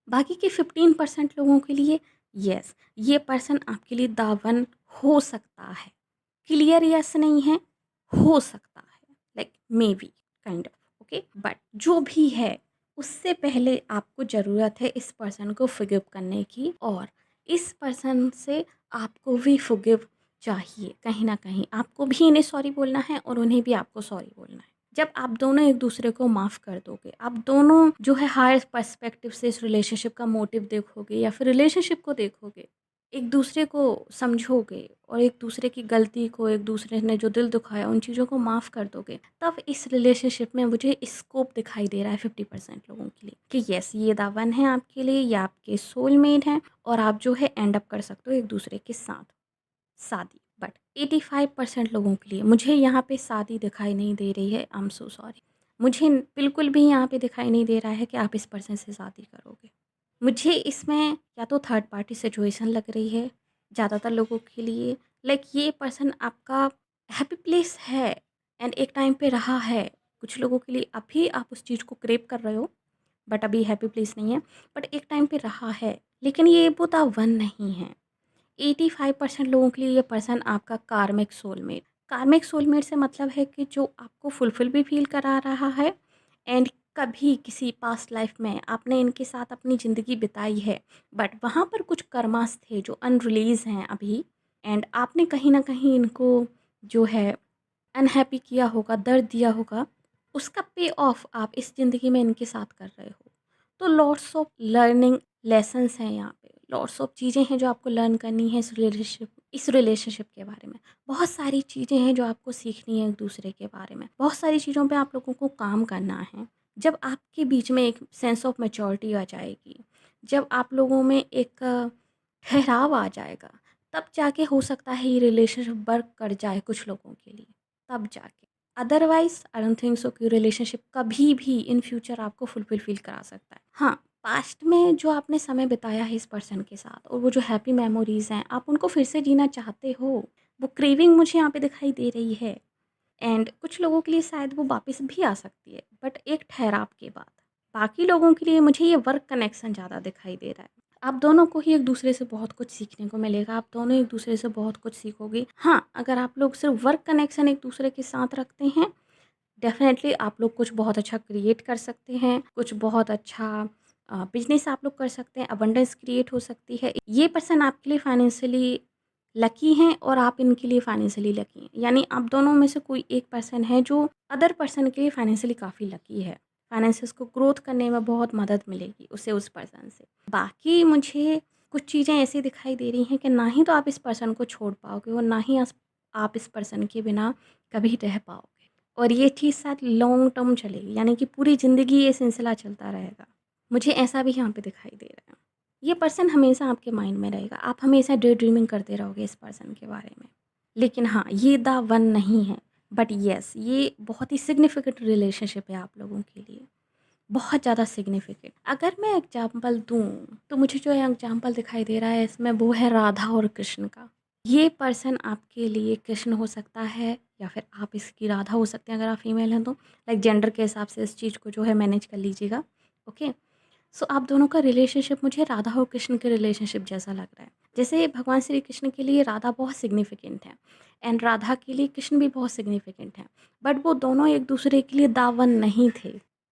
बाकी के 15% लोगों के लिए येस, ये पर्सन आपके लिए दावन हो सकता है। क्लियर येस नहीं है, हो सकता है, like maybe, kind of, okay? But जो भी है, उससे पहले आपको ज़रूरत है इस पर्सन को फ़ॉरगिव करने की, और इस पर्सन से आपको भी फ़ॉरगिव चाहिए। कहीं न कहीं आपको भी इन्हें सॉरी बोलना है और उन्हें भी आपको सॉरी बोलना है। जब आप दोनों एक दूसरे को माफ़ कर दोगे, आप दोनों जो है हायर पर्सपेक्टिव से इस रिलेशनशिप का मोटिव देखोगे या फिर रिलेशनशिप को देखोगे, एक दूसरे को समझोगे और एक दूसरे की गलती को, एक दूसरे ने जो दिल दुखाया उन चीज़ों को माफ़ कर दोगे, तब इस रिलेशनशिप में मुझे स्कोप दिखाई दे रहा है 50% लोगों के लिए कि येस, ये द वन है आपके लिए, ये आपके सोलमेट हैं और आप जो है एंड अप कर सकते हो एक दूसरे के साथ शादी। बट 85% लोगों के लिए मुझे यहाँ पे शादी दिखाई नहीं दे रही है। आई एम सो सॉरी, मुझे बिल्कुल भी यहाँ पे दिखाई नहीं दे रहा है कि आप इस पर्सन से शादी करोगे। मुझे इसमें या तो थर्ड पार्टी सिचुएशन लग रही है ज़्यादातर लोगों के लिए। लाइक ये पर्सन आपका हैप्पी प्लेस है एंड एक टाइम पे रहा है कुछ लोगों के लिए। अभी आप उस चीज़ को क्रेव कर रहे हो बट अभी हैप्पी प्लेस नहीं है, बट एक टाइम पे रहा है, लेकिन ये वो द वन नहीं है। 85% लोगों के लिए ये पर्सन आपका कार्मिक सोलमेट से मतलब है कि जो आपको फुलफिल भी फील करा रहा है, एंड कभी किसी पास्ट लाइफ में आपने इनके साथ अपनी ज़िंदगी बिताई है, बट वहाँ पर कुछ कर्मास थे जो अनरिलीज़ हैं अभी, एंड आपने कहीं ना कहीं इनको जो है अनहैप्पी किया होगा, दर्द दिया होगा, उसका पे ऑफ आप इस ज़िंदगी में इनके साथ कर रहे हो। तो लॉट्स ऑफ लर्निंग लेसन्स हैं यहाँ पे, लॉट्स ऑफ चीज़ें हैं जो आपको लर्न करनी है इस रिलेशनशिप के बारे में। बहुत सारी चीज़ें हैं जो आपको सीखनी है एक दूसरे के बारे में, बहुत सारी चीज़ों पे आप लोगों को काम करना है। जब आपके बीच में एक सेंस ऑफ मैच्योरिटी आ जाएगी, जब आप लोगों में एक ठहराव आ जाएगा, तब जाके हो सकता है ये रिलेशनशिप वर्क कर जाए कुछ लोगों के लिए, तब जाके। Otherwise I don't think so कि रिलेशनशिप कभी भी इन फ्यूचर आपको फुलफिल फील करा सकता है। हाँ, पास्ट में जो आपने समय बिताया है इस पर्सन के साथ और वो जो हैप्पी मेमोरीज़ हैं, आप उनको फिर से जीना चाहते हो। वो क्रेविंग मुझे यहाँ पे दिखाई दे रही है, एंड कुछ लोगों के लिए शायद वो वापस भी आ सकती है, बट एक ठहराव के बाद। बाकी लोगों के लिए मुझे ये वर्क कनेक्शन ज़्यादा दिखाई दे रहा है। आप दोनों को ही एक दूसरे से बहुत कुछ सीखने को मिलेगा, आप दोनों एक दूसरे से बहुत कुछ सीखोगे। हाँ, अगर आप लोग सिर्फ वर्क कनेक्शन एक दूसरे के साथ रखते हैं, डेफ़िनेटली आप लोग कुछ बहुत अच्छा क्रिएट कर सकते हैं, कुछ बहुत अच्छा बिज़नेस आप लोग कर सकते हैं, अबंडेंस क्रिएट हो सकती है। ये पर्सन आपके लिए फाइनेंशियली लकी हैं और आप इनके लिए फाइनेंशियली लकी हैं। यानी आप दोनों में से कोई एक पर्सन है जो अदर पर्सन के लिए फाइनेंशियली काफ़ी लकी है। फाइनेंसेस को ग्रोथ करने में बहुत मदद मिलेगी उसे उस पर्सन से। बाकी मुझे कुछ चीज़ें ऐसी दिखाई दे रही हैं कि ना ही तो आप इस पर्सन को छोड़ पाओगे और ना ही आप इस पर्सन के बिना कभी रह पाओगे। और ये चीज़ शायद लॉन्ग टर्म चलेगी, यानी कि पूरी ज़िंदगी ये सिलसिला चलता रहेगा। मुझे ऐसा भी यहाँ पे दिखाई दे रहा है। ये पर्सन हमेशा आपके माइंड में रहेगा, आप हमेशा डे ड्रीमिंग करते रहोगे इस पर्सन के बारे में। लेकिन हाँ, ये द वन नहीं है, बट येस ये बहुत ही सिग्निफिकेंट रिलेशनशिप है आप लोगों के लिए, बहुत ज़्यादा सिग्निफिकेंट। अगर मैं एग्जांपल दूँ, तो मुझे जो एग्जांपल दिखाई दे रहा है इसमें वो है राधा और कृष्ण का। ये पर्सन आपके लिए कृष्ण हो सकता है या फिर आप इसकी राधा हो सकते हैं अगर आप फीमेल हैं तो। लाइक जेंडर के हिसाब से इस चीज़ को जो है मैनेज कर लीजिएगा। ओके, सो आप दोनों का रिलेशनशिप मुझे राधा और कृष्ण के रिलेशनशिप जैसा लग रहा है। जैसे भगवान श्री कृष्ण के लिए राधा बहुत सिग्निफिकेंट है एंड राधा के लिए कृष्ण भी बहुत सिग्निफिकेंट है, बट वो दोनों एक दूसरे के लिए दावन नहीं थे,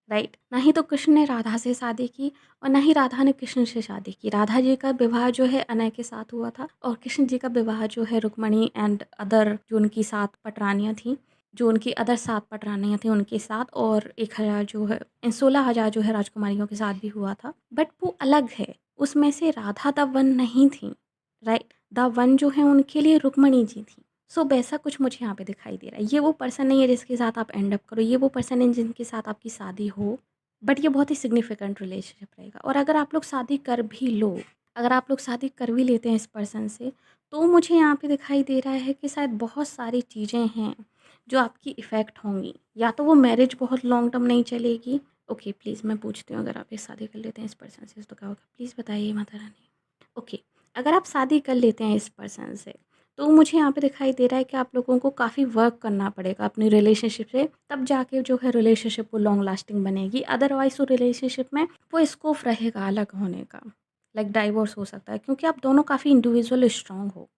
राइट। ना ही तो कृष्ण ने राधा से शादी की और ना ही राधा ने कृष्ण से शादी की। राधा जी का विवाह जो है अनय के साथ हुआ था और कृष्ण जी का विवाह जो है रुक्मणी एंड अदर जो उनकी 7 पटरानियाँ थी, जो उनकी अदर 7 पटरानियाँ थी उनके साथ, और 1000 जो है 16,000 जो है राजकुमारियों के साथ भी हुआ था। बट वो अलग है, उसमें से राधा द वन नहीं थी, राइट। द वन जो है उनके लिए रुक्मणी जी थी। सो वैसा कुछ मुझे यहाँ पे दिखाई दे रहा है। ये वो पर्सन नहीं है जिसके साथ आप एंड अप करो, ये वो पर्सन है जिनके साथ आपकी शादी हो, बट ये बहुत ही सिग्निफिकेंट रिलेशनशिप रहेगा। और अगर आप लोग शादी कर भी लो, अगर आप लोग शादी कर भी लेते हैं इस पर्सन से, तो मुझे यहाँ पे दिखाई दे रहा है कि शायद बहुत सारी चीज़ें हैं जो आपकी इफ़ेक्ट होंगी। या तो वो मैरिज बहुत लॉन्ग टर्म नहीं चलेगी। ओके, प्लीज़ मैं पूछती हूँ, अगर आप ये शादी कर लेते हैं इस पर्सन से तो क्या होगा, प्लीज़ बताइए माता रानी। ओके, अगर आप शादी कर लेते हैं इस पर्सन से, तो मुझे यहाँ पे दिखाई दे रहा है कि आप लोगों को काफ़ी वर्क करना पड़ेगा अपनी रिलेशनशिप से, तब जाके जो है रिलेशनशिप वो लॉन्ग लास्टिंग बनेगी। अदरवाइज़ वो रिलेशनशिप में वो स्कोप रहेगा अलग होने का, लाइक डाइवोर्स हो सकता है, क्योंकि आप दोनों काफ़ी इंडिविजुअल स्ट्रांग हो।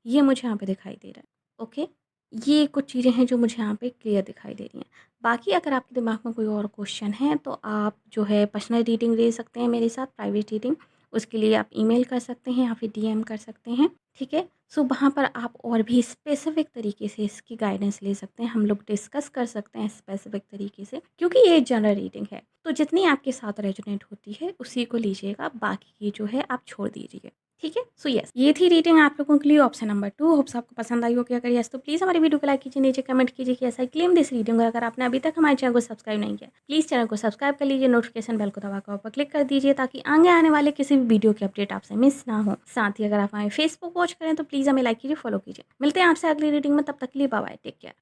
ये मुझे यहाँ पे दिखाई दे रहा है। ओके, ये कुछ चीज़ें हैं जो मुझे यहाँ पे क्लियर दिखाई दे रही हैं। बाकी अगर आपके दिमाग में कोई और क्वेश्चन है तो आप जो है पर्सनल रीडिंग ले सकते हैं मेरे साथ, प्राइवेट रीडिंग। उसके लिए आप ईमेल कर सकते हैं या फिर डीएम कर सकते हैं, ठीक है। सो वहाँ पर आप और भी स्पेसिफिक तरीके से इसकी गाइडेंस ले सकते हैं, हम लोग डिस्कस कर सकते हैं स्पेसिफिक तरीके से, क्योंकि ये जनरल रीडिंग है तो जितनी आपके साथ रेजोनेट होती है उसी को लीजिएगा, बाकी की जो है आप छोड़ दीजिए, ठीक है। सो यस, ये थी रीडिंग आप लोगों के लिए ऑप्शन नंबर 2। होप्स आपको पसंद आई होगी। अगर यस तो प्लीज़ हमारी वीडियो को लाइक कीजिए, नीचे कमेंट कीजिए कि ऐसा क्लेम दिस रीडिंग। और अगर आपने अभी तक हमारे चैनल को सब्सक्राइब नहीं किया, प्लीज़ चैनल को सब्सक्राइब कर लीजिए, नोटिफिकेशन बेल को दबाकर ऊपर क्लिक कर दीजिए ताकि आगे आने वाले किसी भी वीडियो की अपडेट आपसे मिस ना हो। साथ ही अगर आप हमें फेसबुक वॉच करें तो प्लीज़ हमें लाइक कीजिए, फॉलो कीजिए। मिलते हैं आपसे अगली रीडिंग में, तब तक के लिए बाय बाय, टेक केयर।